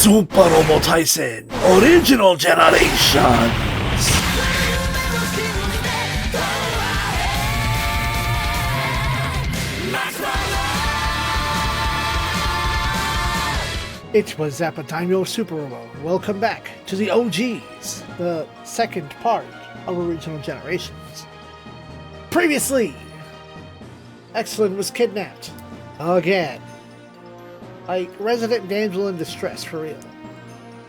Super Robo Tyson Original Generations. It was Zappa time, your Super Robo. Welcome back to the OGs, the second part of Original Generations. Previously, Excellent was kidnapped. Again. Like, resident damsel in distress, for real.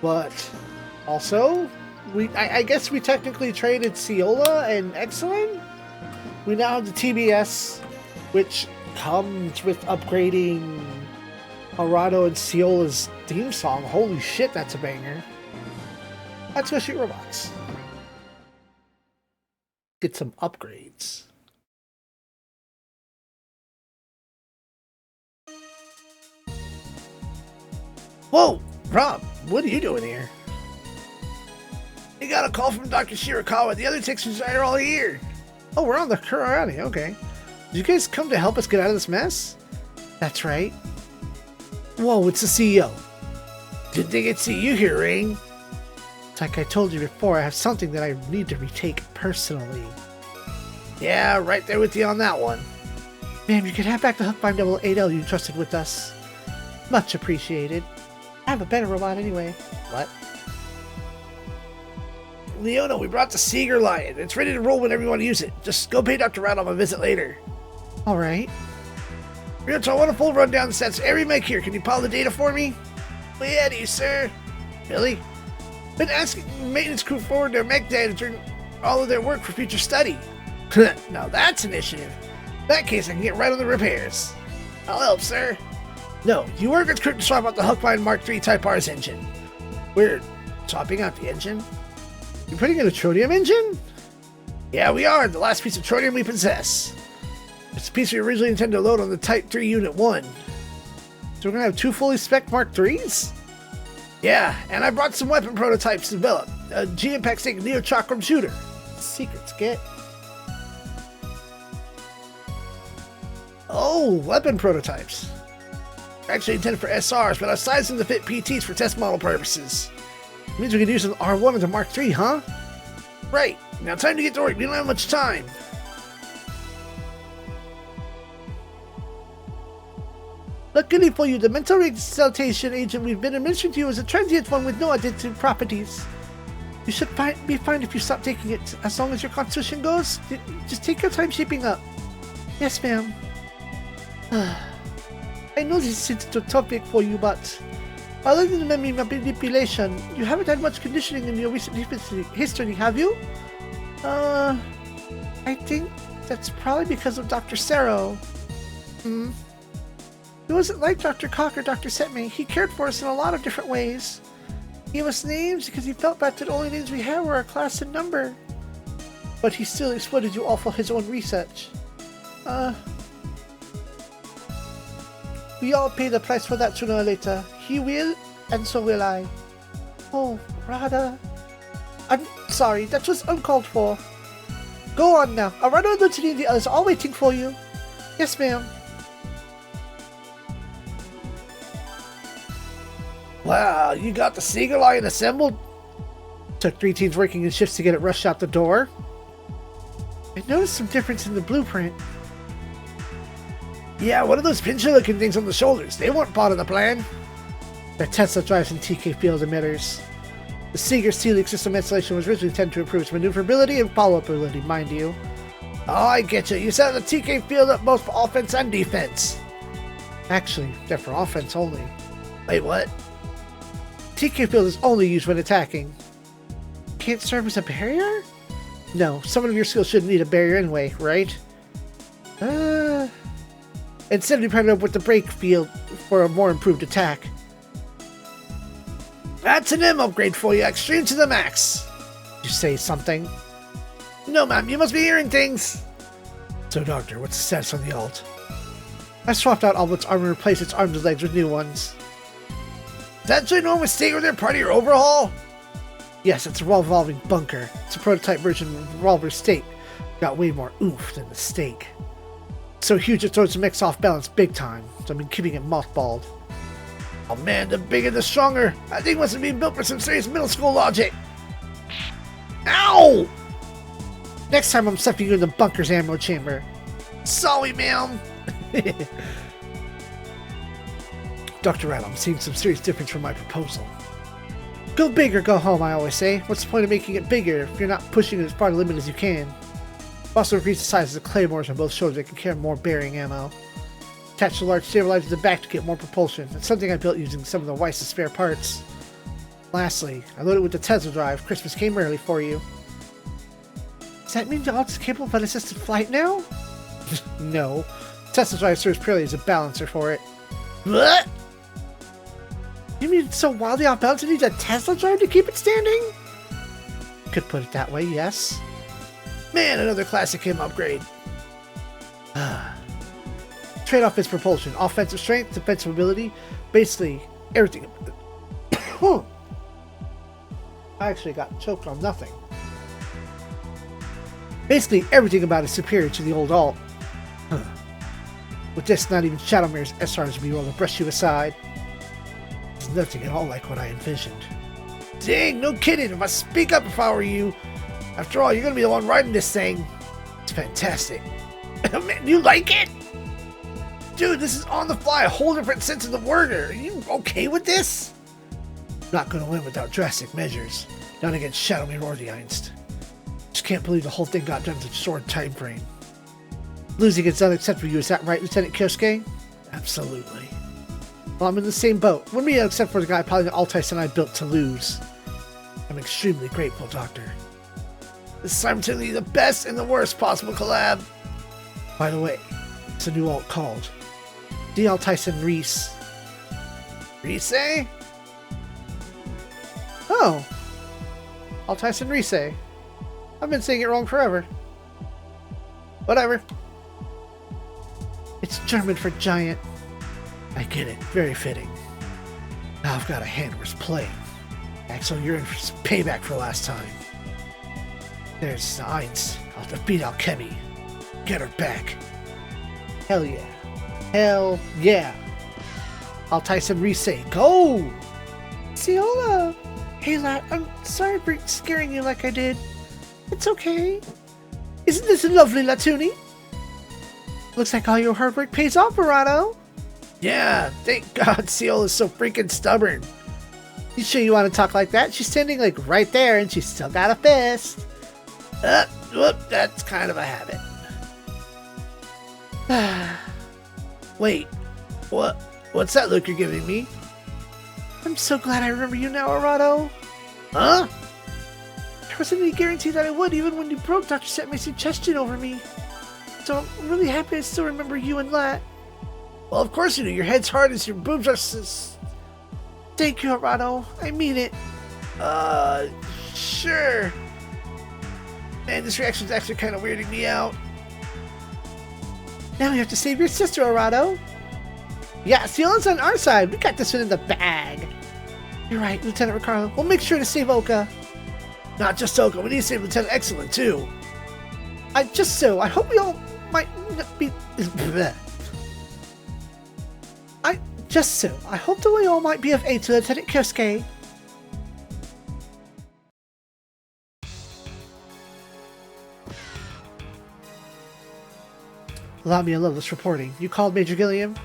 But, also, I guess we technically traded Ciola and Excellent? We now have the TBS, which comes with upgrading Arado and Ciola's theme song. Holy shit, that's a banger. Let's go shoot robots. Get some upgrades. Whoa, Rob, what are you doing here? You got a call from Dr. Shirakawa. The other Texans are all here. Oh, we're on the Kurarani, okay. Did you guys come to help us get out of this mess? That's right. Whoa, it's the CEO. Didn't think I'd see you here, Ring. It's like I told you before, I have something that I need to retake personally. Yeah, right there with you on that one. Ma'am, you can have back the Hookbind Double 8L you entrusted with us. Much appreciated. I have a better robot anyway. What? Leona, we brought the Seeger Lion. It's ready to roll whenever you want to use it. Just go pay Dr. Rattle a visit later. Alright. Ryoto, I want a full rundown of the stats. Every mech here. Can you pile the data for me? Way ahead of you, sir. Really? Been asking the maintenance crew forward their mech data during all of their work for future study. Now that's initiative. In that case, I can get right on the repairs. I'll help, sir. No, you work with crew to swap out the Hookbind Mark III Type R's engine. We're swapping out the engine? You're putting in a tronium engine? Yeah, we are. The last piece of tronium we possess. It's a piece we originally intended to load on the Type 3 Unit 1. So we're going to have two fully spec Mark IIIs? Yeah, and I brought some weapon prototypes to develop. A G-Impact Stick Neo Chakram shooter. Secrets get. Oh, weapon prototypes. Actually intended for SRs, but I sized them to fit PTs for test model purposes. Means we can use an R1 as a Mark III, huh? Right. Now time to get to work. We don't have much time. Luckily for you, the mental exaltation agent we've been administering to you is a transient one with no addictive properties. You should be fine if you stop taking it, as long as your constitution goes. Just take your time shaping up. Yes, ma'am. I know this is a topic for you, but other than memory manipulation, you haven't had much conditioning in your recent history, have you? I think that's probably because of Dr. Sero. He wasn't like Dr. Cock or Dr. Setme. He cared for us in a lot of different ways. He gave us names because he felt bad that the only names we had were our class and number. But he still exploited you all for his own research. We all pay the price for that sooner or later. He will, and so will I. Oh, Rada. I'm sorry, that was uncalled for. Go on now. Arado and Lieutenant and the others are all waiting for you. Yes, ma'am. Wow, you got the Seeger Lion assembled? Took 3 teams working in shifts to get it rushed out the door. I noticed some difference in the blueprint. Yeah, what are those pinchy-looking things on the shoulders? They weren't part of the plan. They're Tesla drives and TK field emitters. The Seeger's Helix system installation was originally intended to improve its maneuverability and follow-up ability, mind you. Oh, I get you. You set the TK field up both for offense and defense. Actually, they're for offense only. Wait, what? TK field is only used when attacking. Can't serve as a barrier? No, some of your skills shouldn't need a barrier anyway, right? Instead we partnered up with the break field for a more improved attack. That's an M upgrade for you, extreme to the max. You say something? No, ma'am, you must be hearing things. So, Doctor, what's the status on the alt? I swapped out all of its armor and replaced its arms and legs with new ones. Is that ginormous steak with their part of your overhaul? Yes, it's a revolving bunker. It's a prototype version of the revolver steak. Got way more oomph than the steak. So huge it throws the mix off balance big time, so I've been keeping it mothballed. Oh man, the bigger the stronger. I think must have been built for some serious middle school logic. Ow! Next time I'm stuffing you in the bunker's ammo chamber. Sorry, ma'am. Dr. Rattle, I'm seeing some serious difference from my proposal. Go big or go home, I always say. What's the point of making it bigger if you're not pushing it as far to the limit as you can? Also increase the size of the claymores on both shoulders that can carry more bearing ammo. Attach the large stabilizer to the back to get more propulsion. It's something I built using some of the wisest spare parts. Lastly, I loaded it with the Tesla drive. Christmas came early for you. Does that mean the Alt is capable of unassisted flight now? No. Tesla drive serves purely as a balancer for it. What? You mean it's so wildly off balance it needs a Tesla drive to keep it standing? Could put it that way, yes. Man, another classic M upgrade. Trade-off is propulsion, offensive strength, defensive ability, basically everything. I actually got choked on nothing. Basically everything about it is superior to the old alt. With this, not even Shadowmere's SRs would be able to brush you aside. It's nothing at all like what I envisioned. Dang, no kidding. If I speak up if I were you. After all, you're gonna be the one riding this thing. It's fantastic. Man, you like it? Dude, this is on the fly, a whole different sense of the word. Are you okay with this? Not gonna win without drastic measures. Not against Shadowmere or the Einst. Just can't believe the whole thing got done in such a short time frame. Losing is unacceptable for you, is that right, Lieutenant Kyosuke? Absolutely. Well, I'm in the same boat. Wouldn't be unacceptable for the guy piloting the Altice and I built to lose. I'm extremely grateful, Doctor. This is simultaneously the best and the worst possible collab. By the way, it's a new alt called the Altice and Reese. Reese? Oh. Altice and Reese. I've been saying it wrong forever. Whatever. It's German for giant. I get it. Very fitting. Now I've got a hand worth playing. Axel, you're in for some payback for last time. There's the Einst. I'll defeat Alchemy. Get her back. Hell yeah. Hell yeah. Altice and Reese. Go! Ciola! Hey, lad, I'm sorry for scaring you like I did. It's okay. Isn't this lovely, Latuni? Looks like all your hard work pays off, Verado. Yeah, thank God Ciola's so freaking stubborn. You sure you want to talk like that? She's standing like right there and she's still got a fist. Whoop, that's kind of a habit. Wait, what's that look you're giving me? I'm so glad I remember you now, Arado. Huh? There wasn't any guarantee that I would, even when you broke Dr. Set my suggestion over me. So I'm really happy I still remember you and Lat. Well, of course you do. Your head's hard as your boobs are Thank you, Arado. I mean it. Sure. Man, this reaction's actually kind of weirding me out. Now you have to save your sister, Arado. Yeah, Ciola's on our side. We got this one in the bag. You're right, Lieutenant Ricardo. We'll make sure to save Oka. Not just Oka. We need to save Lieutenant Excellent, too. I hope we all might not be... I hope that we all might be of aid to Lieutenant Kyosuke. Allow me a loveless reporting. You called Major Gilliam?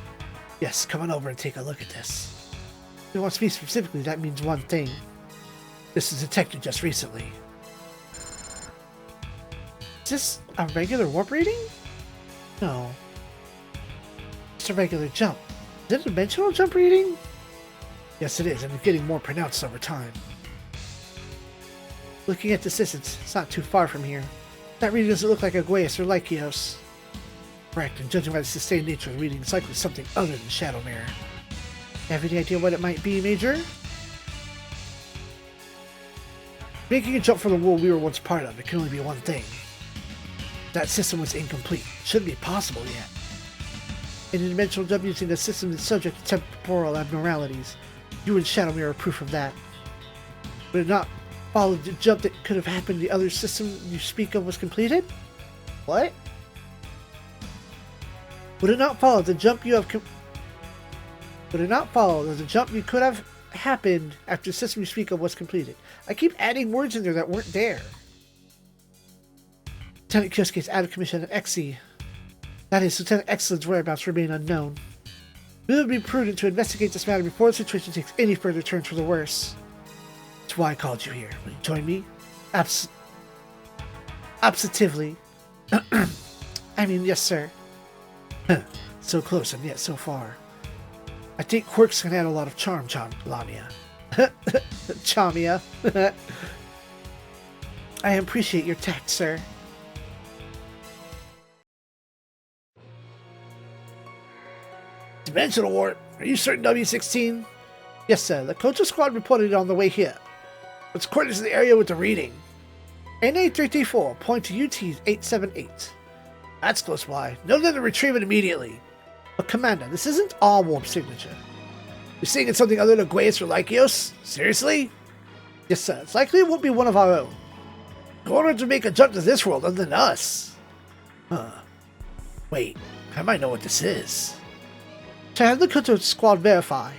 Yes, come on over and take a look at this. If you want to be specifically, that means one thing. This was detected just recently. Is this a regular warp reading? No. It's a regular jump. Is it a dimensional jump reading? Yes, it is, and it's getting more pronounced over time. Looking at this distance, it's not too far from here. That reading doesn't look like Agueus or Lykios. Correct, and judging by the sustained nature of the reading, it's likely something other than Shadowmere. Have any idea what it might be, Major? Making a jump from the world we were once part of, it can only be one thing. That system was incomplete. Shouldn't be possible yet. In a dimensional jump using the system that's subject to temporal abnormalities. You and Shadowmere are proof of that. Would it not follow the jump that could have happened the other system you speak of was completed? What? Would it not follow the jump you have but did not follow that the jump you could have happened after System You Speak of was completed. I keep adding words in there that weren't there. Lieutenant Kiosk is out of commission at XE. That is, Lieutenant Excellent's whereabouts remain unknown. It would be prudent to investigate this matter before the situation takes any further turns for the worse. That's why I called you here. Will you join me? Absolutely. I mean, yes, sir. So close and yet so far. I think quirks can add a lot of charm, Lamia. Chamia. I appreciate your tact, sir. Dimensional warp. Are you certain W16? Yes, sir. The Koto squad reported it on the way here. What's coordinates in the area with the reading? NA334, point to UT 878. That's close by. Know them to retrieve it immediately. But Commander, this isn't our warp signature. You're saying it's something other than Guayas or Lykios? Seriously? Yes, sir. It's likely it won't be one of our own. Who wanted to make a jump to this world other than us? Huh. Wait, I might know what this is. To have the Koto squad verify.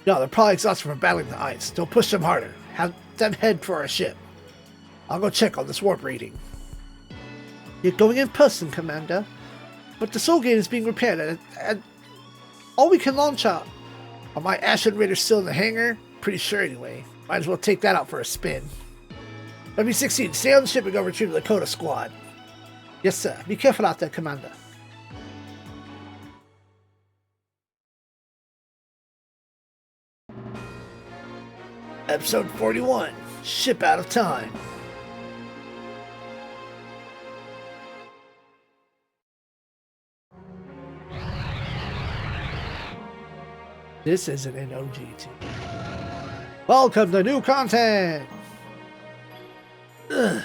No, they're probably exhausted from battling the ice. Don't push them harder. Have them head for our ship. I'll go check on this warp reading. You're going in person, Commander. But the Soul Gate is being repaired, and all we can launch out. Are my Ashen Raiders still in the hangar? Pretty sure anyway. Might as well take that out for a spin. W16, stay on the ship and go retrieve the Lakota squad. Yes, sir. Be careful out there, Commander. Episode 41, Ship Out of Time. This isn't an OGT. Welcome to new content! Ugh.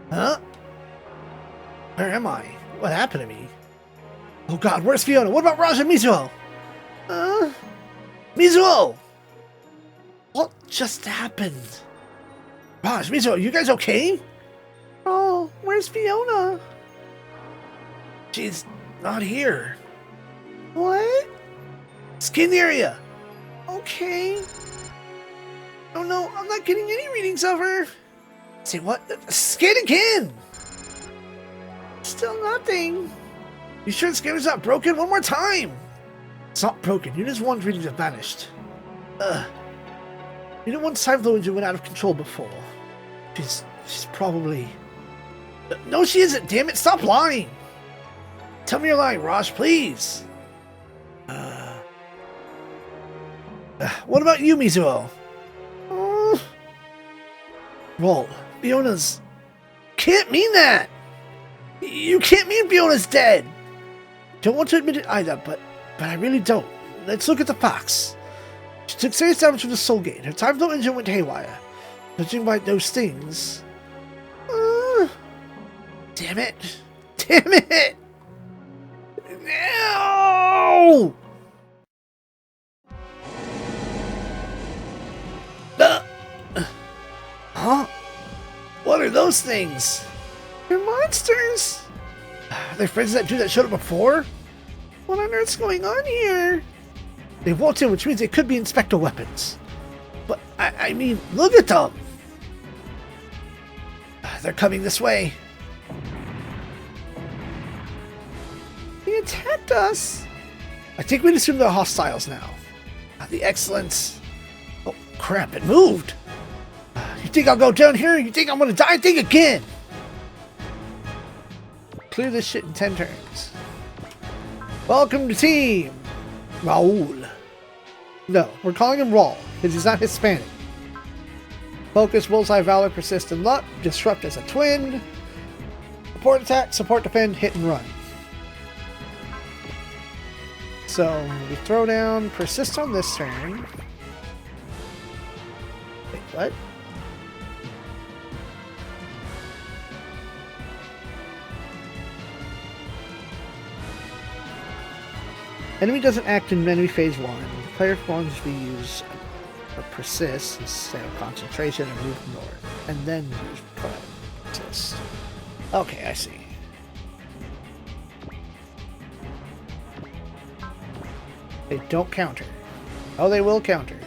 Huh? Where am I? What happened to me? Oh god, where's Fiona? What about Raj and Mizuho? Mizuho! What just happened? Raj, Mizuho, you guys okay? Oh, where's Fiona? She's not here. What? Skin area! Okay. Oh no, I'm not getting any readings of her. Say what? Scan again! Still nothing. You sure the scanner's not broken? One more time! It's not broken. Unit 1's readings have vanished. Unit 1's time flow engine went out of control before. She's probably... No, she isn't. Damn it, stop lying! Tell me you're lying, Raj, please! What about you, Mizuho? Well, Fiona's... Can't mean that! You can't mean Fiona's dead! Don't want to admit it either, but I really don't. Let's look at the facts. She took serious damage from the Soul Gate. Her time flow engine went haywire. Judging by those things... Damn it! Damn it! No! Huh? What are those things? They're monsters! Are they friends of that dude that showed up before? What on earth's going on here? They walked in, which means they could be Inspector weapons. But, I mean, look at them! They're coming this way. They attacked us! I think we'd assume they're hostiles now. The Excellence... Oh, crap, it moved! You think I'll go down here? You think I'm gonna die? Think again! Clear this shit in 10 turns. Welcome to team... Raul. No, we're calling him Raul, because he's not Hispanic. Focus, Bullseye, Valor, Persist, and Luck. Disrupt as a twin. Support attack, support defend, hit and run. So, we throw down Persist on this turn. Wait, what? Enemy doesn't act in enemy phase 1. Player forms we use a persist instead of concentration and move north. And then use persist. Okay, I see. They don't counter. Oh, they will counter.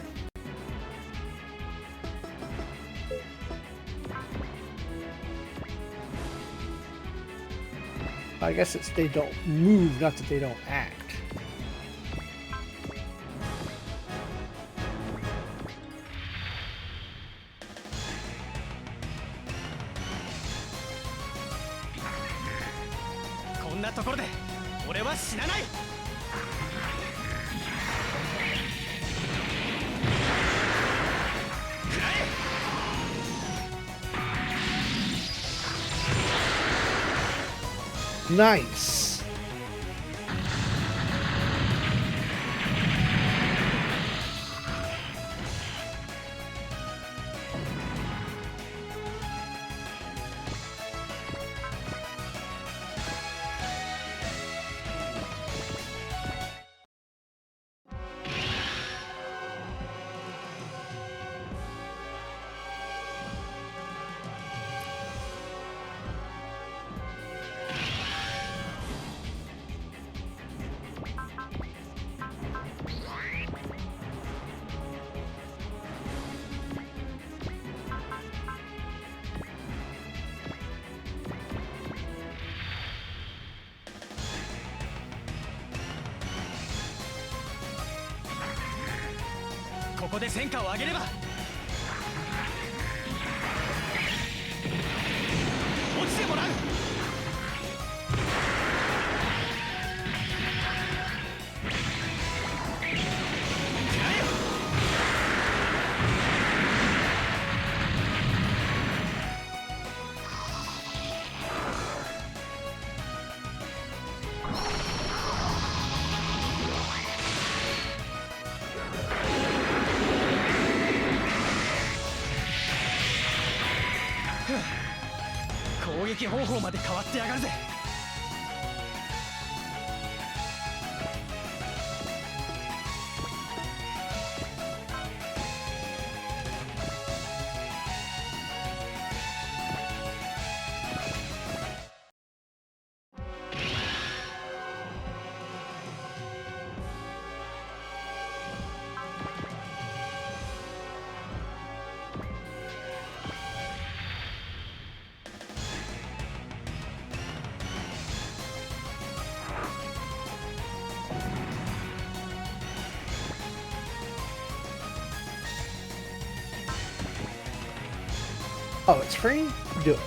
I guess it's they don't move, not that they don't act. Nice. Oh, it's free? Do it.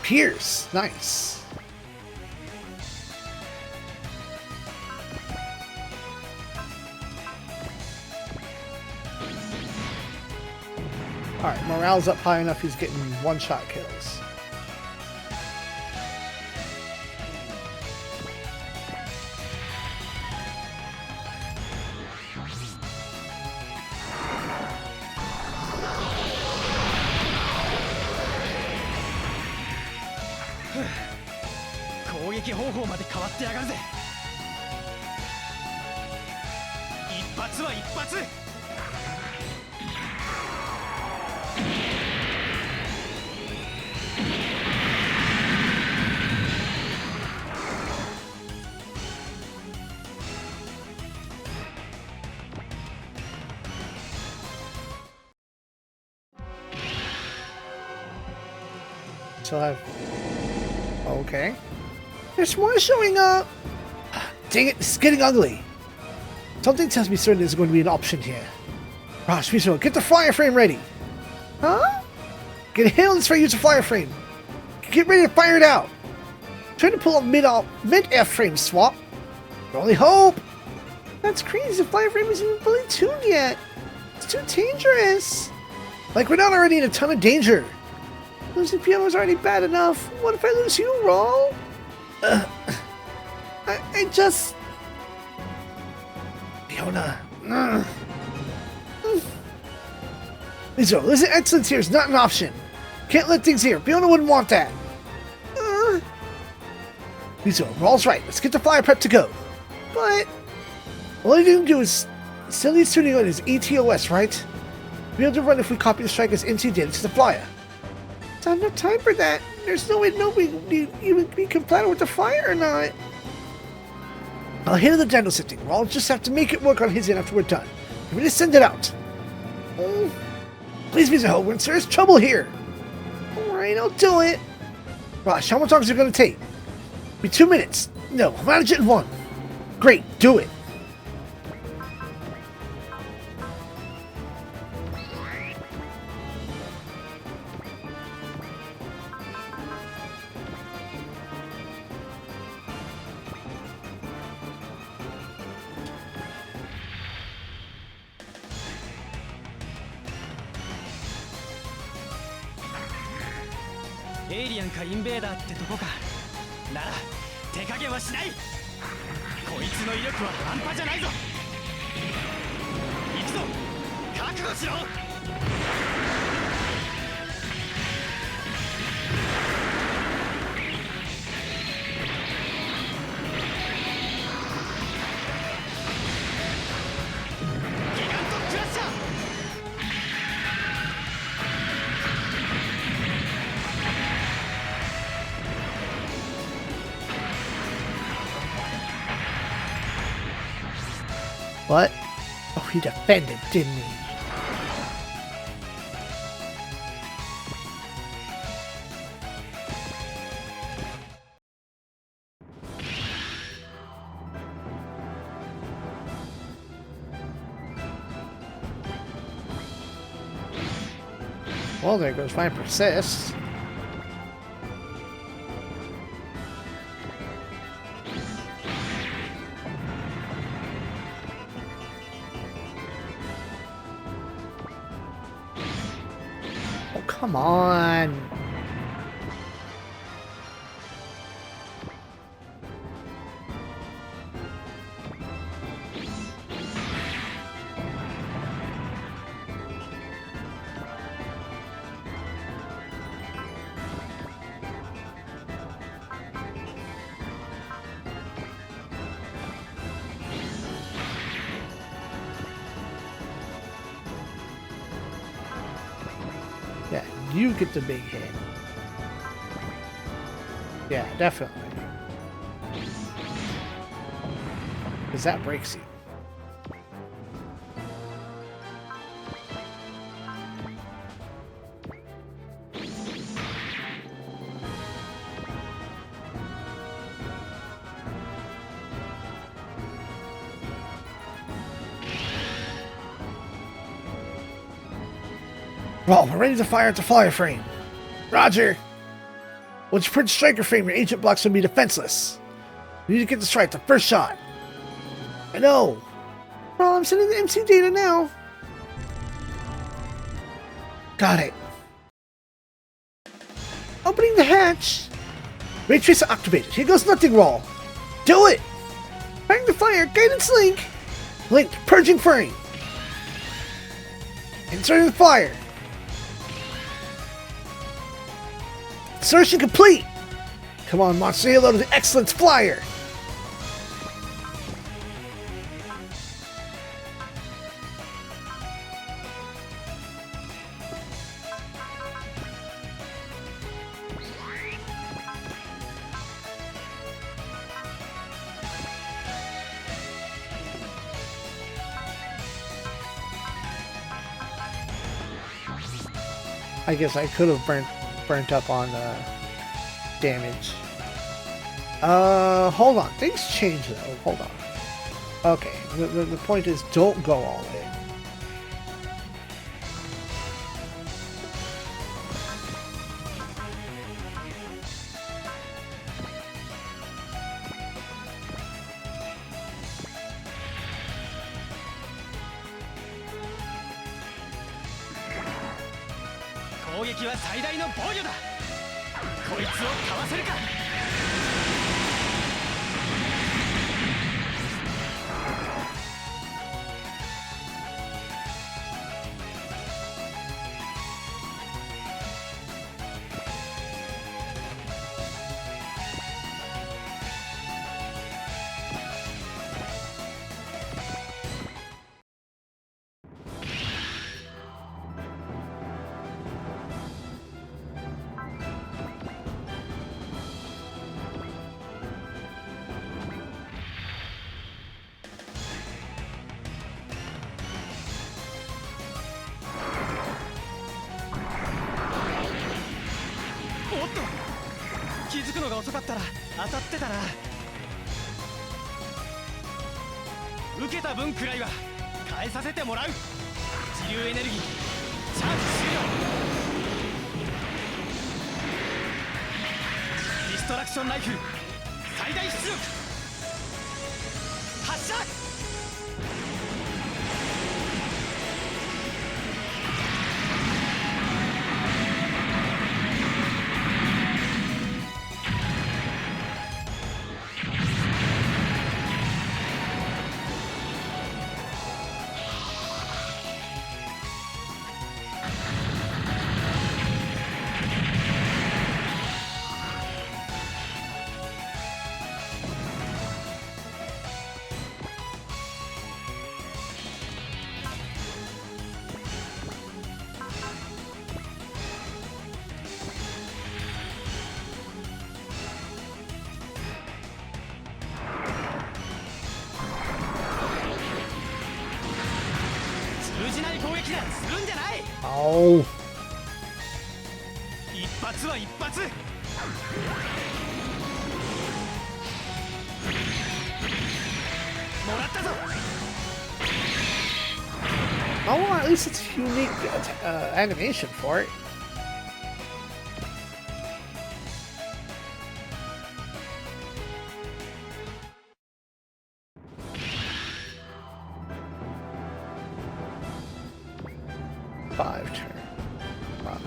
Pierce. Nice. Alright, morale's up high enough he's getting one-shot kills. So I've... Okay. There's more showing up! Dang it, this is getting ugly. Something tells me certain is going to be an option here. Rosh, Miso, get the flyer frame ready! Huh? Get a handle this for use a flyer frame. Get ready to fire it out! Trying to pull a mid-F frame swap. Your only hope! That's crazy, the flyer frame isn't even fully tuned yet. It's too dangerous. Like we're not already in a ton of danger. Losing piano is already bad enough. What if I lose you, Raul? I just... Fiona. Mizo, listen, excellence here is not an option. Can't let things here. Fiona wouldn't want that. Mizo, Raul's right. Let's get the flyer prep to go. But... all I need to do is... still needs tuning on his ETOS, right? We'll be able to run if we copy the Striker's NC data to the flyer. I have no time for that. There's no way nobody would even be compliant with the fire or not. I'll handle the dino sifting. I'll just have to make it work on his end after we're done. I'm going to send it out. Please, Mr. Hogan, sir, there's trouble here. Alright, I'll do it. Gosh, how much longer is it going to take? Be 2 minutes. No, I'll manage it in 1. Great, do it.エイリアンかインベーダーってとこか。なら手加減はしない。こいつの威力は半端じゃないぞ。行くぞ、覚悟しろ。ギガントクラッシャー。What? Oh, he defended, didn't he? Well, there goes my persist. Come on. Yeah, you get the big hit. Yeah, definitely. Because that breaks you. Well, we're ready to fire at the flyer frame. Roger. Once you print the striker frame, your agent blocks will be defenseless. You need to get this right the first shot. I know. Well, I'm sending the MC data now. Got it. Opening the hatch. Ray tracer activated. Here goes nothing roll. Do it. Firing the fire. Guidance link. Link. Purging frame. Inserting the fire. Insertion complete! Come on, monster, say hello to the Excellence Flyer! I guess I could have burnt up on damage. Hold on. Things change though. Hold on. Okay. The point is, don't go all in. のが遅かったら当たってたな。受けた分くらいは返させてもらう。自流エネルギーチャージ終了。ディストラクションライフル最大出力発射。Oh. 一発は一発。もらったぞ。 Oh, well, at least it's a unique animation for it. Five turn. Five.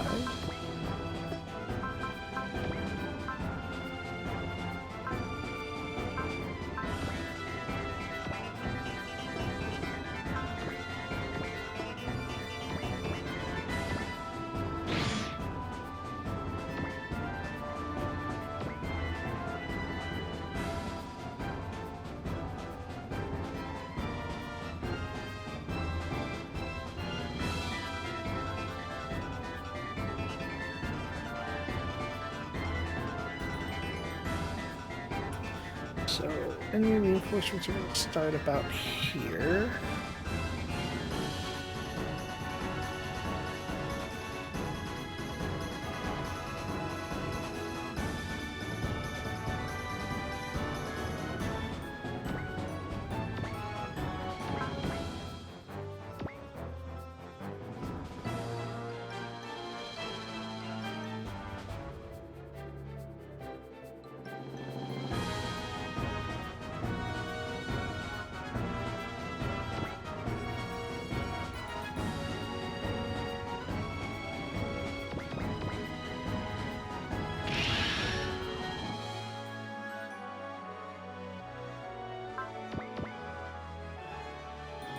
So, enemy reinforcements are going to start about here.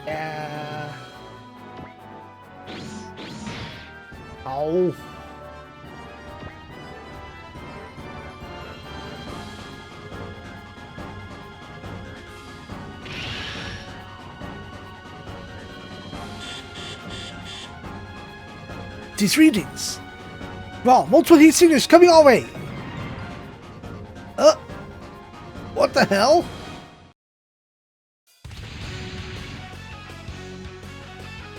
Yeah. Oh. These readings. Wow, multiple heat signatures coming our way. What the hell?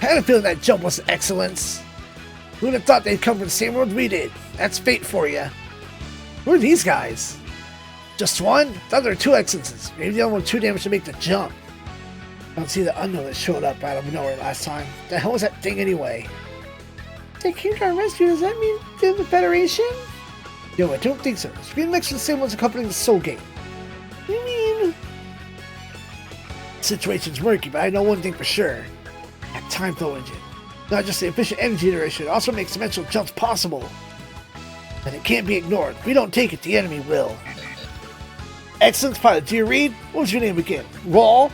I had a feeling that jump was excellence. Who'd have thought they'd come from the same world we did? That's fate for you. Who are these guys? Just one? I thought there were two excellences. Maybe the other one too damaged to make the jump. I don't see the unknown that showed up out of nowhere last time. The hell was that thing anyway? They came to our rescue, does that mean they're the Federation? No, I don't think so. It's being mixed with the same ones accompanying the Soul Gate. What do you mean? The situation's murky, but I know one thing for sure. That time flow engine. Not just the efficient energy generation, it also makes dimensional jumps possible. And it can't be ignored. If we don't take it, the enemy will. Excellence pilot, do you read? What was your name again? Raw?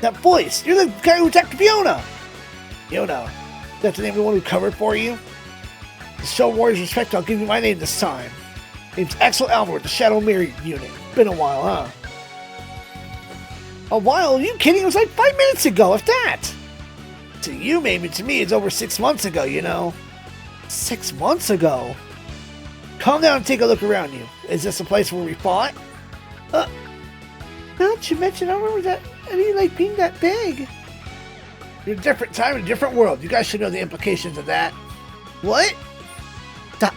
That voice! You're the guy who attacked Fiona! Fiona. That's the name of the one who covered for you? To show Warriors respect, I'll give you my name this time. Name's Axel Alvord, the Shadow Mirror Unit. Been a while, huh? A while? Are you kidding? It was like 5 minutes ago, if that! To you, maybe. To me, it's over 6 months ago, you know. 6 months ago? Calm down and take a look around you. Is this a place where we fought? Now that you mention, I don't remember that any like being that big. You're a different time in a different world. You guys should know the implications of that. What? That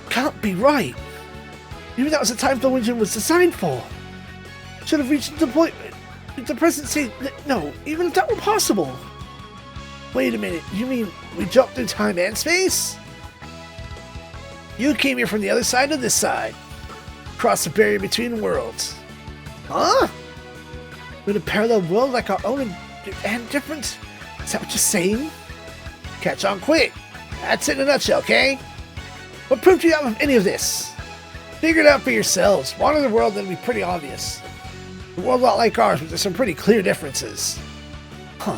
can't be right. Maybe that was the time the engine was designed for. Should have reached the point. The present state. No, even if that were possible. Wait a minute. You mean we jumped through time and space? You came here from the other side of this side. Crossed the barrier between worlds. Huh? In a parallel world like our own and different? Is that what you're saying? Catch on quick. That's it in a nutshell, okay? What proof do you have of any of this? Figure it out for yourselves. Wander the world, then it'll be pretty obvious. The world's a lot like ours, but there's some pretty clear differences. Huh.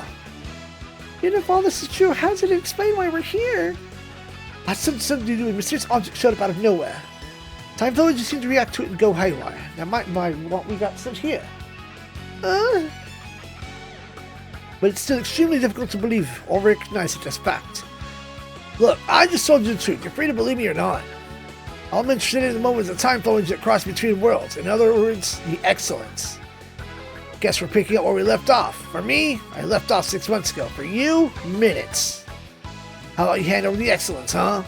Even if all this is true, how does it explain why we're here? That's something to do with a mysterious object showed up out of nowhere. Time flow just seemed to react to it and go haywire. That might be what we got sent here. But it's still extremely difficult to believe or recognize it as fact. Look, I just told you the truth. You're free to believe me or not. All I'm interested in at the moment is the time flow that cross between worlds. In other words, the excellence. Guess we're picking up where we left off. For me, I left off 6 months ago. For you, minutes. How about you hand over the excellence, huh?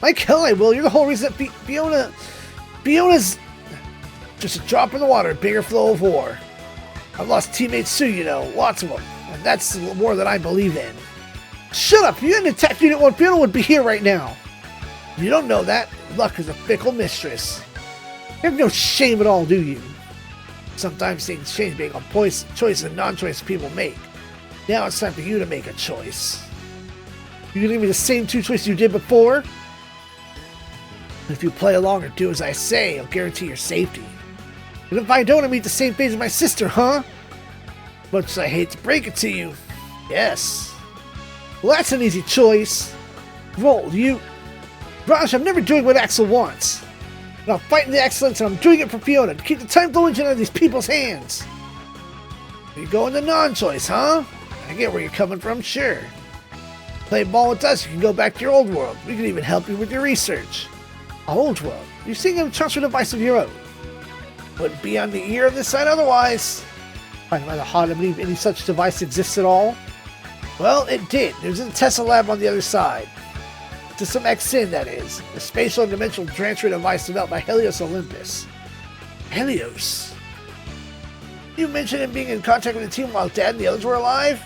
Like hell I will. You're the whole reason that Fiona's just a drop in the water, a bigger flow of war. I've lost teammates too, you know, lots of them. And that's the war that I believe in. Shut up! If you hadn't attacked Unit 1, Fiona would be here right now. You don't know that. Luck is a fickle mistress. You have no shame at all, do you? Sometimes things change based on choice and non-choice people make. Now it's time for you to make a choice. You gonna give me the same 2 choices you did before? If you play along or do as I say, I'll guarantee your safety. And if I don't, I meet the same fate as my sister, huh? Much as I hate to break it to you, yes. Well, that's an easy choice. Roll, you... Raj, I'm never doing what Axel wants. And I'm fighting the excellence and I'm doing it for Fiona to keep the time flow engine out of these people's hands. You're going the non-choice, huh? I get where you're coming from, sure. Play ball with us, you can go back to your old world. We can even help you with your research. Old world? You're seeing a transfer device of your own. Wouldn't be on the ear of this side otherwise. I find it rather hard to believe any such device exists at all. Well, it did. There's a Tesla lab on the other side. System X-Sin, that is. A spatial and dimensional transfer device developed by Helios Olympus. Helios? You mentioned him being in contact with the team while Dad and the others were alive?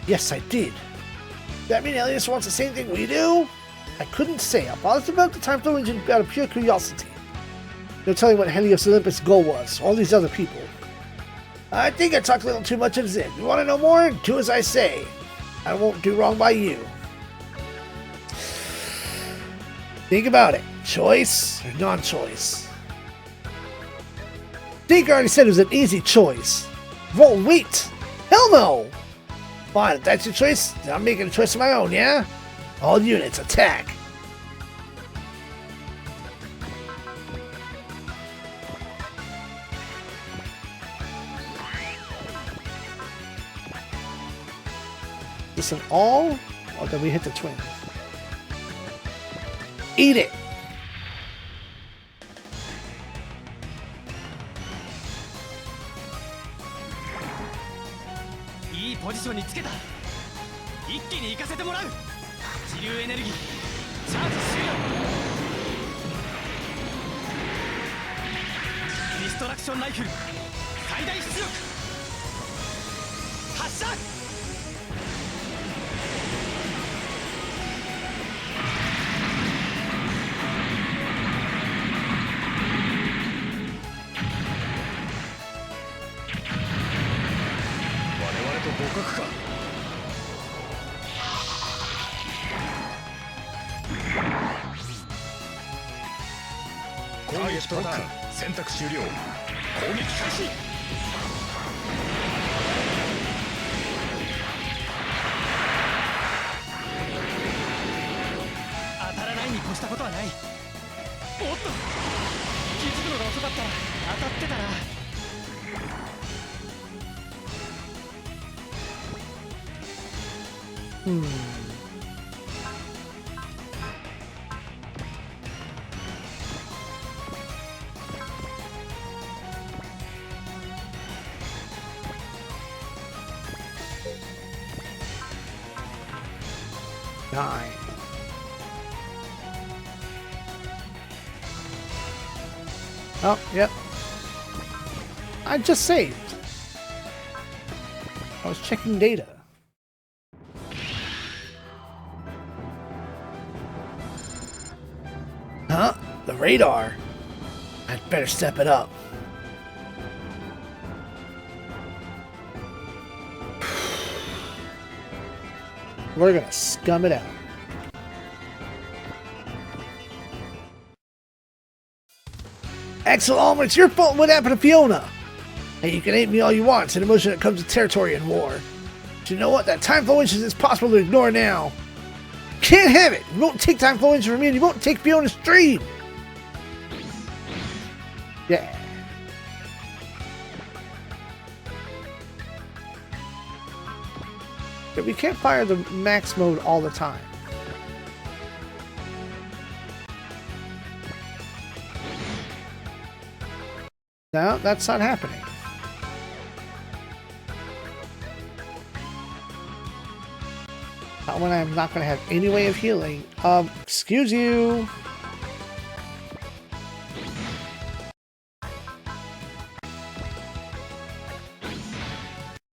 Yes, I did. Does that mean Helios wants the same thing we do? I couldn't say. I bothered about the time flow engine out of pure curiosity. No telling what Helios Olympus' goal was. All these other people. I think I talked a little too much in Zen. You want to know more? Do as I say. I won't do wrong by you. Think about it. Choice or non-choice? Deke already said it was an easy choice. Roll, wait! Hell no! Fine, if that's your choice, then I'm making a choice of my own, yeah? All units, attack! Is this an all? Or did we hit the twin? Eat it!いいポジションにつけた。一気に行かせてもらう。自流エネルギーチャージ終了。ディストラクションライフル最大出力発射。互角か。ターゲットターン選択終了。攻撃開始。当たらないに越したことはない。おっと、気づくのが遅かったら当たってたな。Nine. Oh, yep. I just saved. I was checking data. Huh? The radar. I'd better step it up. We're gonna scum it out. Axel Almer, it's your fault what happened to Fiona. Hey, you can hate me all you want. It's an emotion that comes with territory and war. But you know what? That time flow inches is possible to ignore now. Can't have it. You won't take time flow inches from me, and you won't take Fiona's dream. Yeah. But we can't fire the max mode all the time. No, that's not happening. Not when I'm not going to have any way of healing. Excuse you.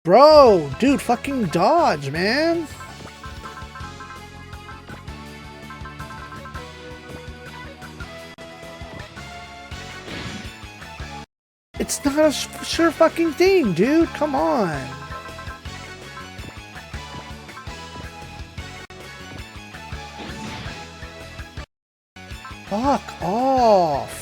Bro, dude, fucking dodge, man. It's not a sure fucking thing, dude. Come on. Fuck off.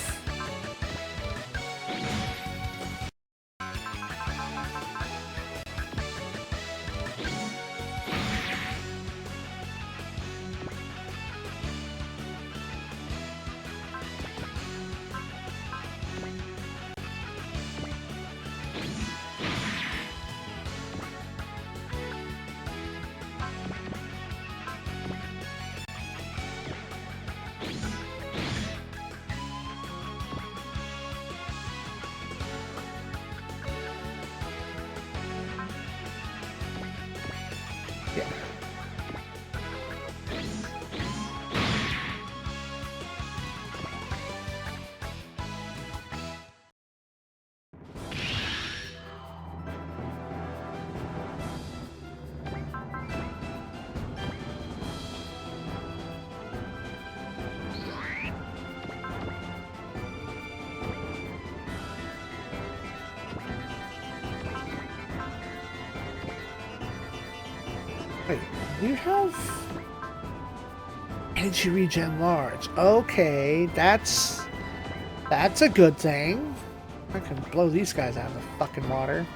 Wait, you have energy regen large. Okay, that's a good thing. I can blow these guys out of the fucking water.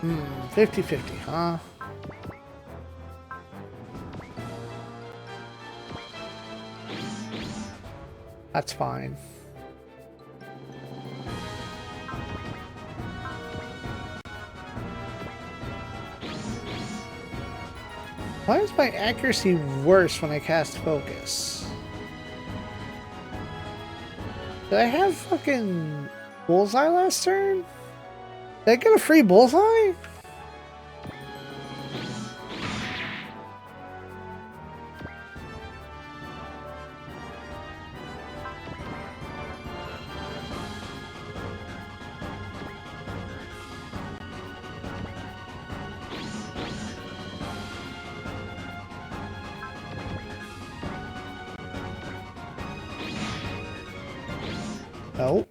Hmm, 50-50, huh? That's fine. Why is my accuracy worse when I cast focus? Did I have fucking bullseye last turn? Did I get a free bullseye? No.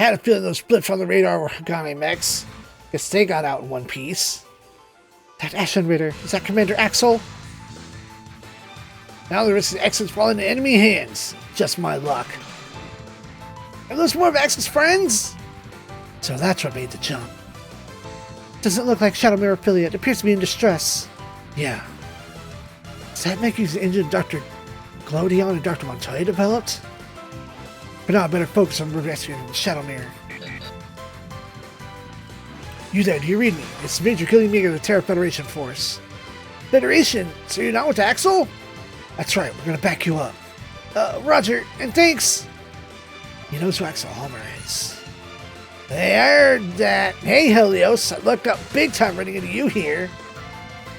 Had a feeling those blips on the radar were Hagane mechs. Guess they got out in one piece. That Ashen Ritter, is that Commander Axel? Now the risk of Axel's falling into enemy hands. Just my luck. Are those more of Axel's friends? So that's what made the jump. Doesn't look like Shadow Mirror affiliate. It appears to be in distress. Yeah. Does that make use of the engine Dr. Glodion and Dr. Montoya developed? But now I better focus on rescuing the Shadow Mirror. You there, do you read me? It's Major Killing Me of the Terra Federation Force. Federation? So you're not with Axel? That's right, we're gonna back you up. Roger, and thanks! He knows who Axel Halmer is. Hey, I heard that. Hey, Helios, I looked up big time running into you here.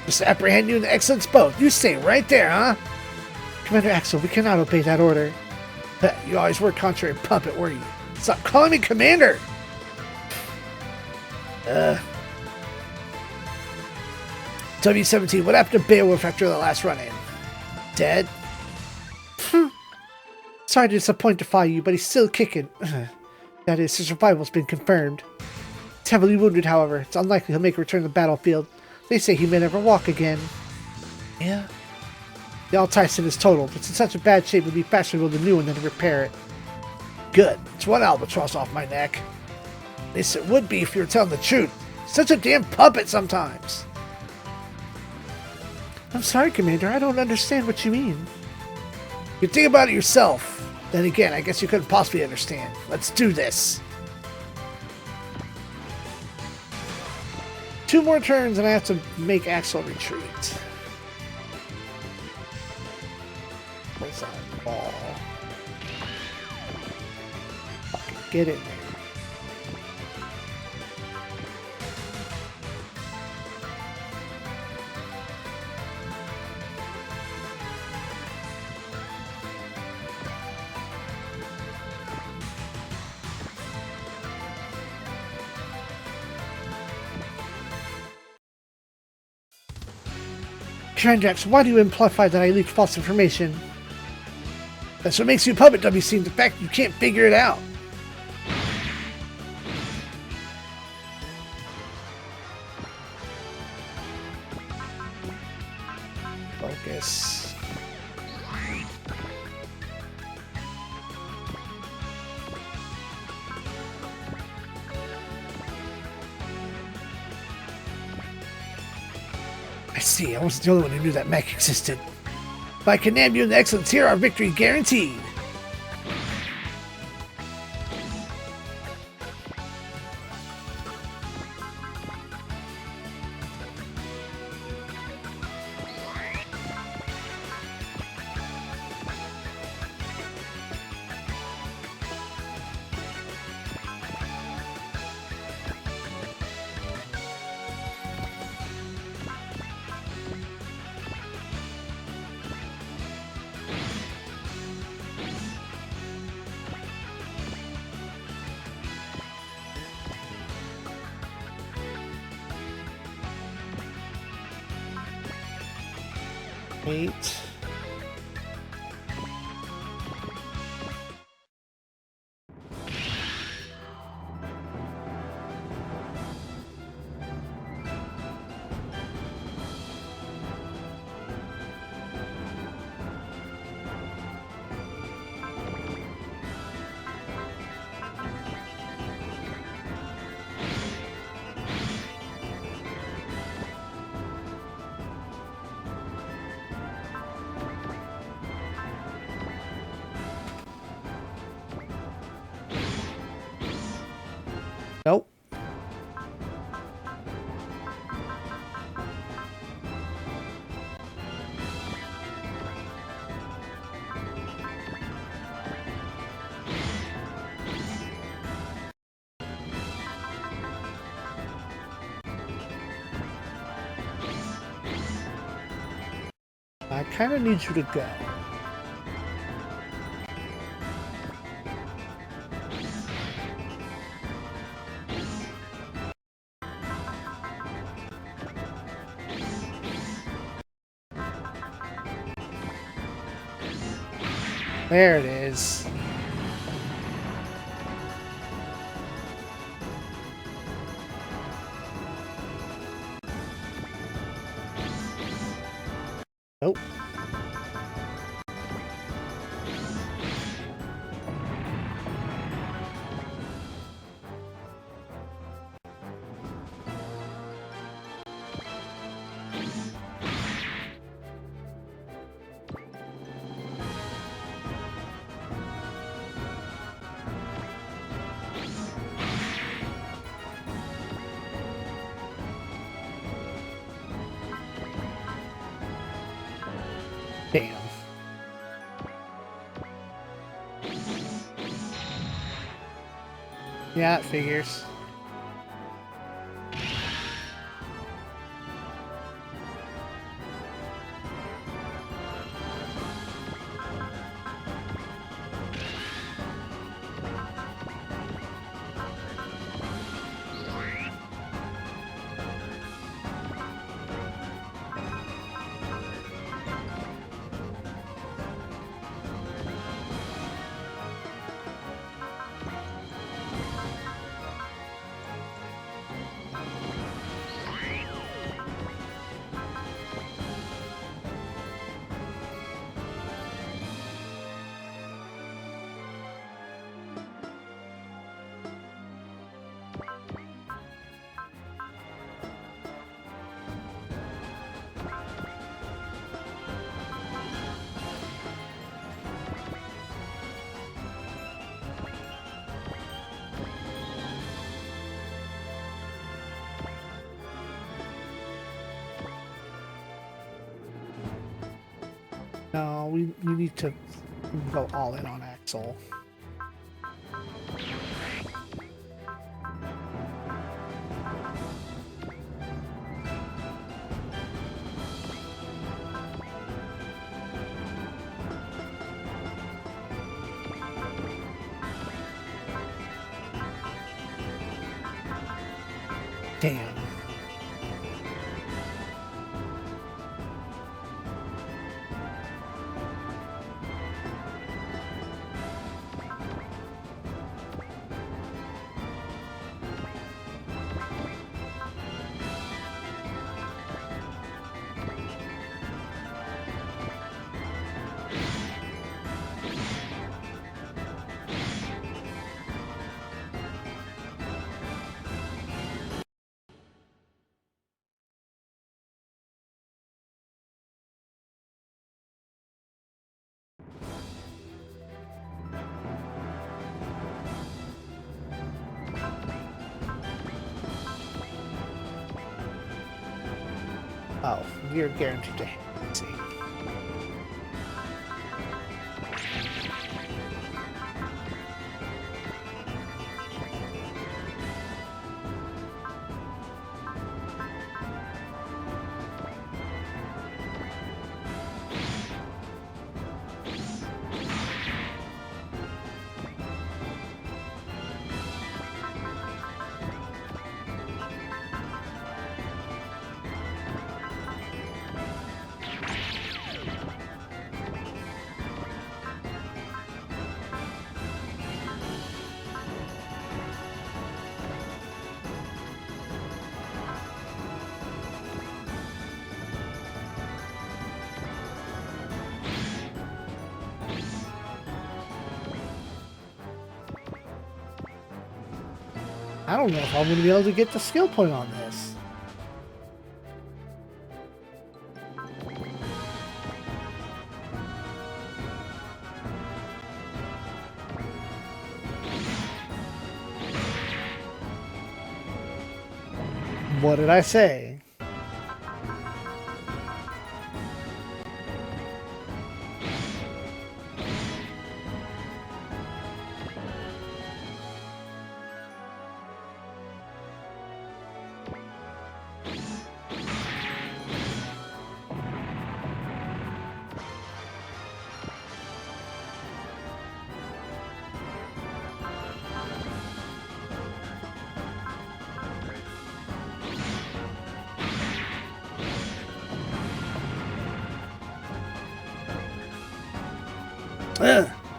Just apprehend you in the Excellence boat. You stay right there, huh? Commander Axel, we cannot obey that order. You always were contrary puppet, were you? Stop calling me Commander! W-17, what happened to Beowulf after the last run-in? Dead? Sorry to disappointify you, but he's still kicking. That is, his survival's been confirmed. He's heavily wounded, however. It's unlikely he'll make a return to the battlefield. They say he may never walk again. Yeah? The All-Tyson is totaled. It's in such a bad shape it would be faster to build a new one than to repair it. Good. It's one albatross off my neck. At least it would be if you were telling the truth. Such a damn puppet sometimes. I'm sorry, Commander. I don't understand what you mean. You think about it yourself. Then again, I guess you couldn't possibly understand. Let's do this. 2 more turns and I have to make Axel retreat. Where's that ball? Fucking get in there. Trandrax, why do you imply that I leaked false information? That's what makes you a puppet, WC, the fact you can't figure it out. Focus. I see, I wasn't the only one who knew that mech existed. If I can nab you in the Excellence here, our victory guaranteed. Eight. Nope. I kind of need you to go. There it is. Nope. Damn. Yeah, it figures. No, we need to go all in on Axel. Damn. Oh, you're guaranteed to see. I don't know if I'm going to be able to get the skill point on this. What did I say?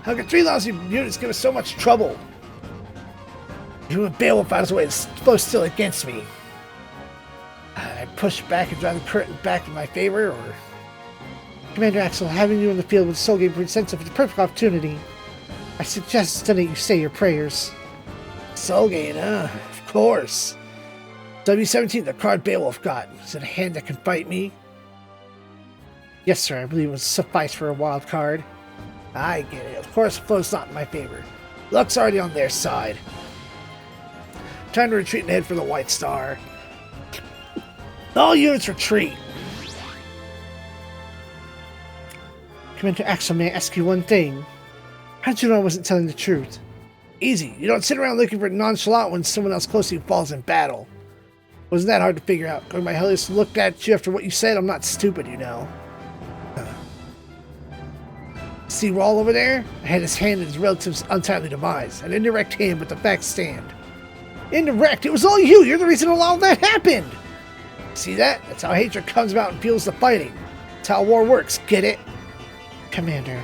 How could 3 lousy units give us so much trouble? You and Beowulf found his way to flow still against me. I push back and drive the curtain back in my favor, or Commander Axel, having you in the field with Soul Game presents the perfect opportunity. I suggest that you say your prayers. Soul Game, of course. W17, the card Beowulf got. Is it a hand that can fight me? Yes, sir. I believe it would suffice for a wild card. I get it. Of course, flow's not in my favor. Luck's already on their side. Time to retreat and head for the White Star. All units retreat. Commander Axel, may I ask you one thing? How did you know I wasn't telling the truth? Easy. You don't sit around looking for nonchalant when someone else close to you falls in battle. Wasn't that hard to figure out? Going my Helios looked at you after what you said. I'm not stupid, you know. See Rawl over there? I had his hand in his relative's untimely demise. An indirect hand, but the facts stand. Indirect? It was all you! You're the reason all that happened! See that? That's how hatred comes about and fuels the fighting. That's how war works, get it? Commander.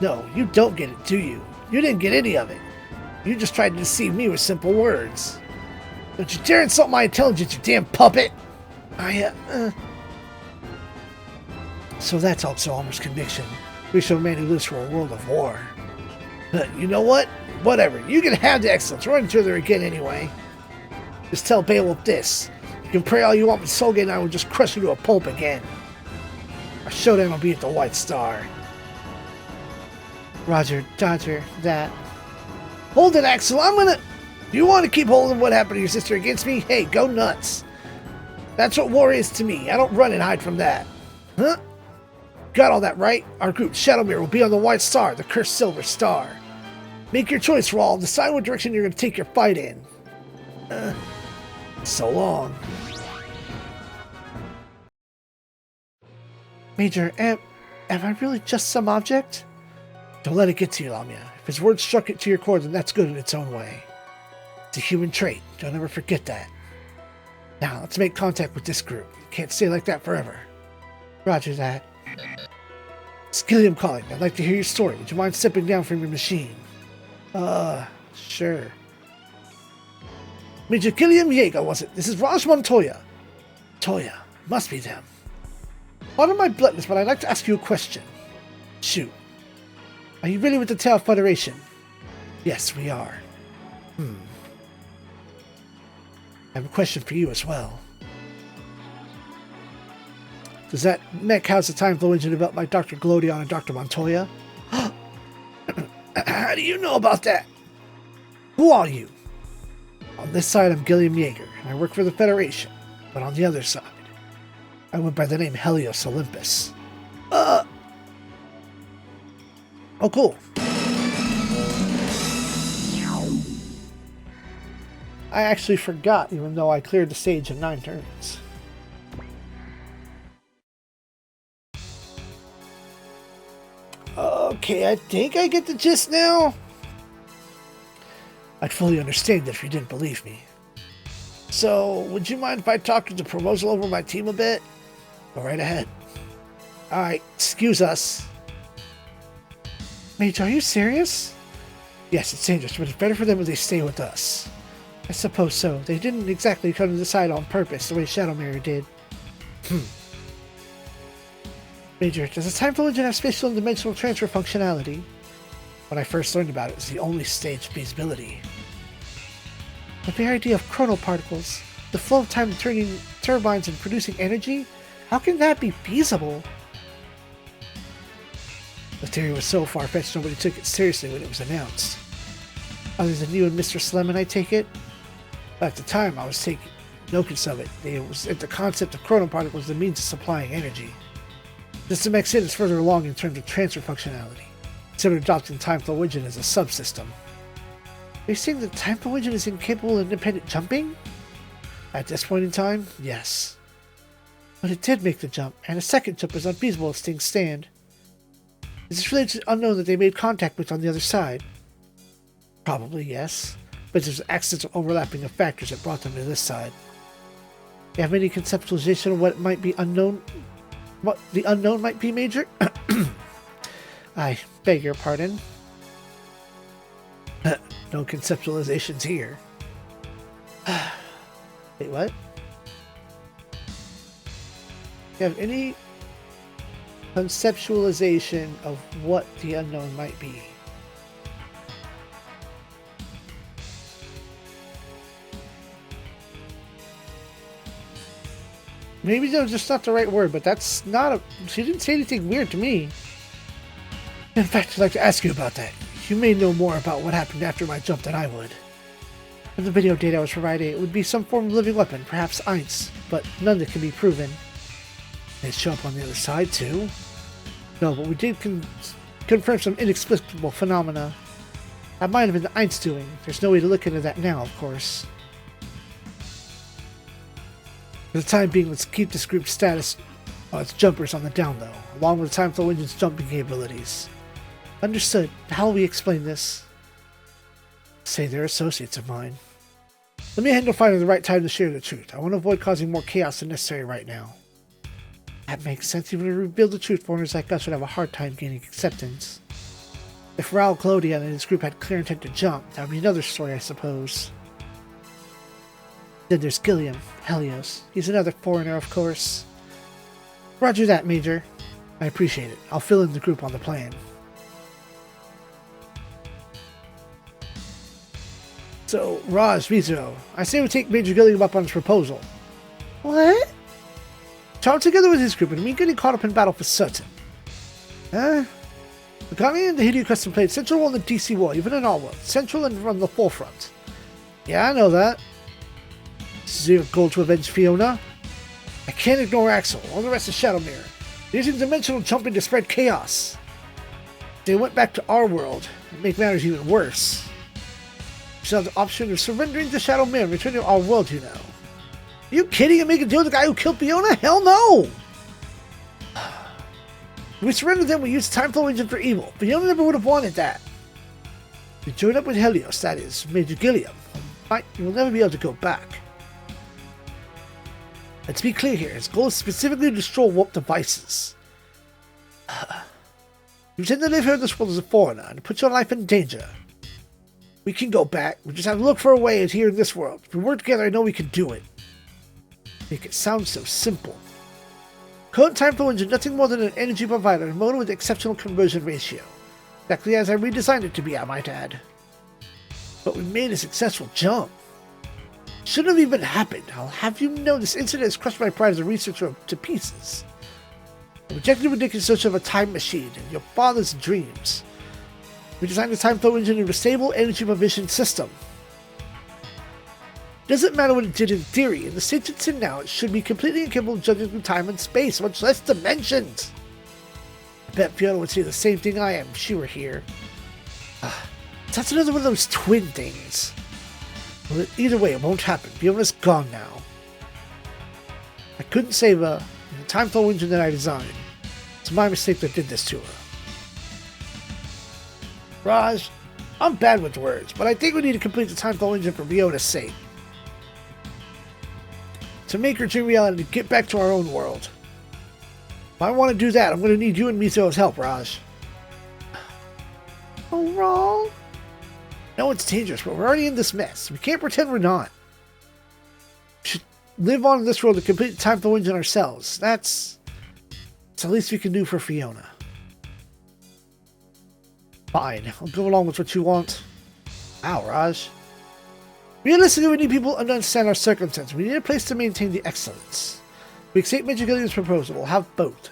No, you don't get it, do you? You didn't get any of it. You just tried to deceive me with simple words. Don't you dare insult my intelligence, you damn puppet! So that's also Almer's conviction. We show a man who lives for a world of war. You know what? Whatever. You can have the excellence. Run each other again anyway. Just tell Beowulf this. You can pray all you want, but Solgate and I will just crush you to a pulp again. Our showdown will be at the White Star. Roger, Dodger, that. Hold it, Axel. Do you want to keep holding what happened to your sister against me? Hey, go nuts. That's what war is to me. I don't run and hide from that. Huh? Got all that right? Our group, Shadowmere, will be on the White Star, the cursed Silver Star. Make your choice, Rawl. Decide what direction you're going to take your fight in. So long. Major, am I really just some object? Don't let it get to you, Lamia. If his words struck it to your core, then that's good in its own way. It's a human trait. Don't ever forget that. Now, let's make contact with this group. You can't stay like that forever. Roger that. Skillium calling. I'd like to hear your story. Would you mind stepping down from your machine? Sure. Major Killiam Yeager, was it? This is Raj Montoya. Toya. Must be them. Pardon my bluntness, but I'd like to ask you a question. Shoot. Are you really with the Tau Federation? Yes, we are. I have a question for you as well. Does that mech house a time flow engine developed by Dr. Glodion and Dr. Montoya? How do you know about that? Who are you? On this side, I'm Gilliam Yeager, and I work for the Federation. But on the other side, I went by the name Helios Olympus. Oh, cool. I actually forgot, even though I cleared the stage in 9 turns. Okay, I think I get the gist now. I'd fully understand that if you didn't believe me. So, would you mind if I talk to the proposal over my team a bit? Go right ahead. Alright, excuse us. Mage, are you serious? Yes, it's dangerous, but it's better for them if they stay with us. I suppose so. They didn't exactly come to decide on purpose the way Shadowmere did. Major, does the time flow engine have spatial and dimensional transfer functionality? When I first learned about it, it was the only stage of feasibility. The very idea of chronoparticles, the flow of time turning turbines and producing energy, how can that be feasible? The theory was so far-fetched nobody took it seriously when it was announced. Other than you and Mr. Sleman, I take it? At the time, I was taking notice of it. It was the concept of chronoparticles was the means of supplying energy. System X is further along in terms of transfer functionality, instead of adopting Time Flow Engine as a subsystem. Are you saying the Time Flow Engine is incapable of independent jumping? At this point in time, yes. But it did make the jump, and a second jump is unfeasible as things stand. Is this related to the unknown that they made contact with on the other side? Probably yes, but there's accidental overlapping of factors that brought them to this side. Do you have any conceptualization of what might be unknown? What the unknown might be, Major? I beg your pardon. No conceptualizations here. Wait, what? Do you have any conceptualization of what the unknown might be. Maybe that's just not the right word, but that's not a... She didn't say anything weird to me. In fact, I'd like to ask you about that. You may know more about what happened after my jump than I would. From the video data I was provided, it would be some form of living weapon, perhaps Eins, but none that can be proven. They show up on the other side, too. No, but we did confirm some inexplicable phenomena. That might have been the Eins doing. There's no way to look into that now, of course. For the time being, let's keep this group's status on its jumpers on the down low, along with the time flow engine's jumping capabilities. Understood. How will we explain this? Say they're associates of mine. Let me handle finding the right time to share the truth. I want to avoid causing more chaos than necessary right now. That makes sense. Even to reveal the truth, foreigners like us would have a hard time gaining acceptance. If Raul Claudia and his group had clear intent to jump, that would be another story, I suppose. Then there's Gilliam, Helios. He's another foreigner, of course. Roger that, Major. I appreciate it. I'll fill in the group on the plan. So, Raj, Mizuho, I say we take Major Gilliam up on his proposal. What? Travel together with his group and me getting caught up in battle for certain. Huh? The Guardian and the Hideo custom played central role in the DC war, even in our world. Central and on the forefront. Yeah, I know that. This is your goal to avenge Fiona. I can't ignore Axel or the rest of Shadow Mirror. Using dimensional jumping to spread chaos. They went back to our world and make matters even worse. We still have the option of surrendering to Shadow Mirror and returning to our world, you know. Are you kidding and make a deal with the guy who killed Fiona? Hell no! If we surrendered them, we used the time flow engine for evil. Fiona never would have wanted that. We join up with Helios, that is, Major Gilliam. You will never be able to go back. Let's be clear here. His goal is specifically to destroy warp devices. You intend to live here in this world as a foreigner and put your life in danger. We can go back. We just have to look for a way here in this world. If we work together, I know we can do it. Make it sound so simple. Current time flow engine, nothing more than an energy provider, a motor with exceptional conversion ratio. Exactly as I redesigned it to be, I might add. But we made a successful jump. Shouldn't have even happened. I'll have you know this incident has crushed my pride as a researcher to pieces. I rejected ridiculous search of a time machine and your father's dreams. We designed the time flow engine into a stable energy provision system. It doesn't matter what it did in theory. In the state it's in now, it should be completely incapable of judging through time and space, much less dimensions. I bet Fiona would say the same thing I am if she were here. That's another one of those twin things. Well, either way, it won't happen. Fiona's gone now. I couldn't save her in the time flow engine that I designed. It's my mistake that did this to her. Raj, I'm bad with words, but I think we need to complete the time flow engine for Fiona's sake. To make her dream reality and get back to our own world. If I want to do that, I'm going to need you and Mizuho's help, Raj. Oh, wrong. No, it's dangerous, but we're already in this mess. We can't pretend we're not. We should live on in this world to complete the time flow engine ourselves. That's the least we can do for Fiona. Fine, I'll go along with what you want. Ow, Raj. Realistically, we need people to understand our circumstances. We need a place to maintain the excellence. We accept Major Gilliam's proposal. We'll have both.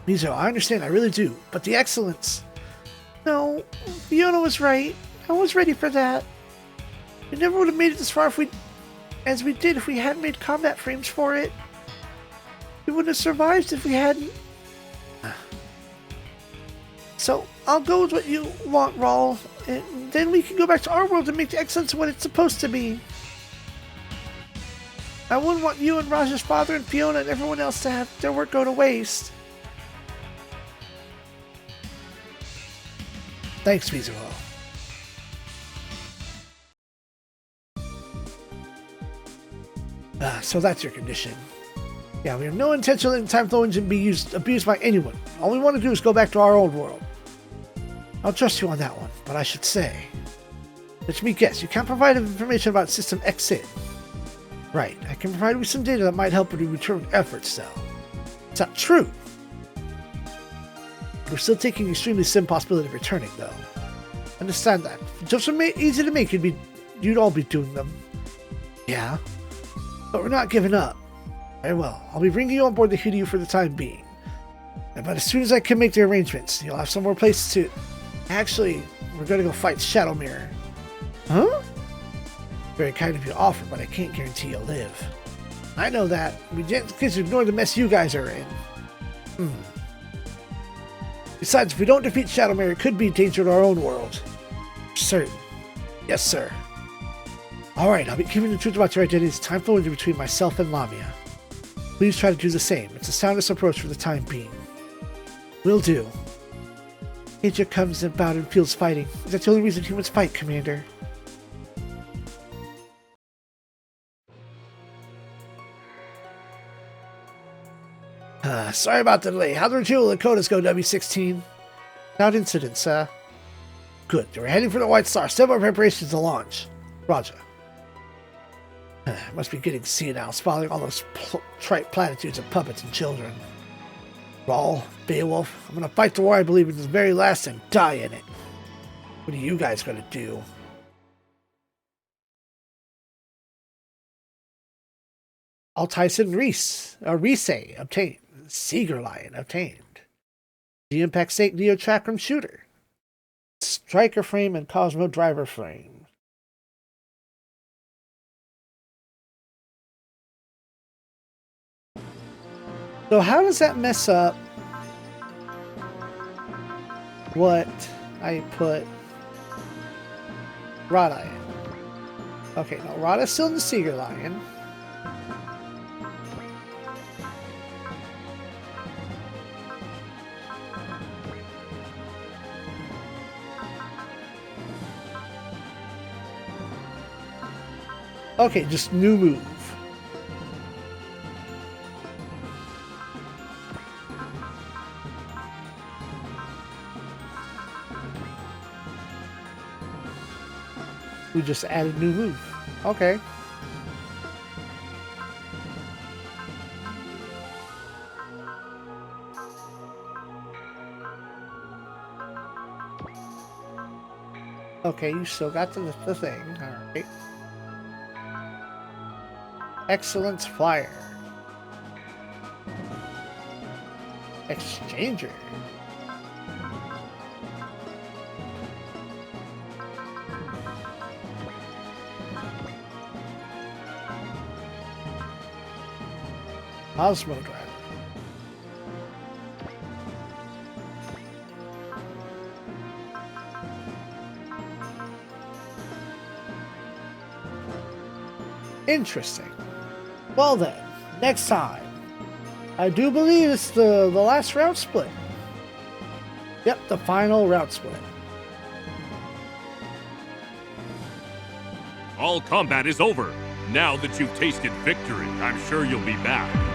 Mizuho, I understand, I really do. But the excellence... No, Fiona was right. I was ready for that. We never would have made it as far as we did if we hadn't made combat frames for it. We wouldn't have survived if we hadn't. So, I'll go with what you want, Raul. And then we can go back to our world and make the excellence what it's supposed to be. I wouldn't want you and Raj's father and Fiona and everyone else to have their work go to waste. Thanks, Mizuho. So that's your condition. Yeah, we have no intention letting the time flow engine be abused by anyone. All we want to do is go back to our old world. I'll trust you on that one, but I should say... Let me guess, you can't provide information about System Exit. Right, I can provide you with some data that might help with your return efforts, though. It's not true. We're still taking the extremely slim possibility of returning, though. Understand that. If jumps were easy to make, you'd all be doing them. Yeah, but we're not giving up. Very well, I'll be bringing you on board the Hideo for the time being. But as soon as I can make the arrangements, you'll have some more places to... Actually, we're gonna go fight Shadow Mirror. Huh? Very kind of you to offer, but I can't guarantee you'll live. I know that. We just can't ignore the mess you guys are in. Besides, if we don't defeat Shadow Mirror, it could be a danger to our own world. Certain. Yes, sir. Alright, I'll be keeping the truth about your identity. It's time for between myself and Lamia. Please try to do the same. It's the soundest approach for the time being. Will do. Nature comes about and feels fighting. That's the only reason humans fight, Commander. Sorry about the delay. How'd the retrieval of the Codas go, W16? Without incident, sir. Good. We're heading for the White Star. Step up preparations to launch. Roger. Must be getting senile, swallowing all those trite platitudes of puppets and children. Rawl, Beowulf, I'm gonna fight the war I believe in this very last and die in it. What are you guys gonna do? Altyson Reese obtained. Seeger Lion obtained. The Impact Stake Neo Chakram Shooter. Striker Frame and Cosmo Driver Frame. So how does that mess up what I put Rada in? Okay, no, Rada's still in the Seeger Lion. Okay, just new move. We just added new move. Okay. Okay, you still got the thing. Alright. Excellence Flyer. Exchanger. Cosmo Driver. Interesting. Well then, next time. I do believe it's the last route split. Yep, the final route split. All combat is over. Now that you've tasted victory, I'm sure you'll be back.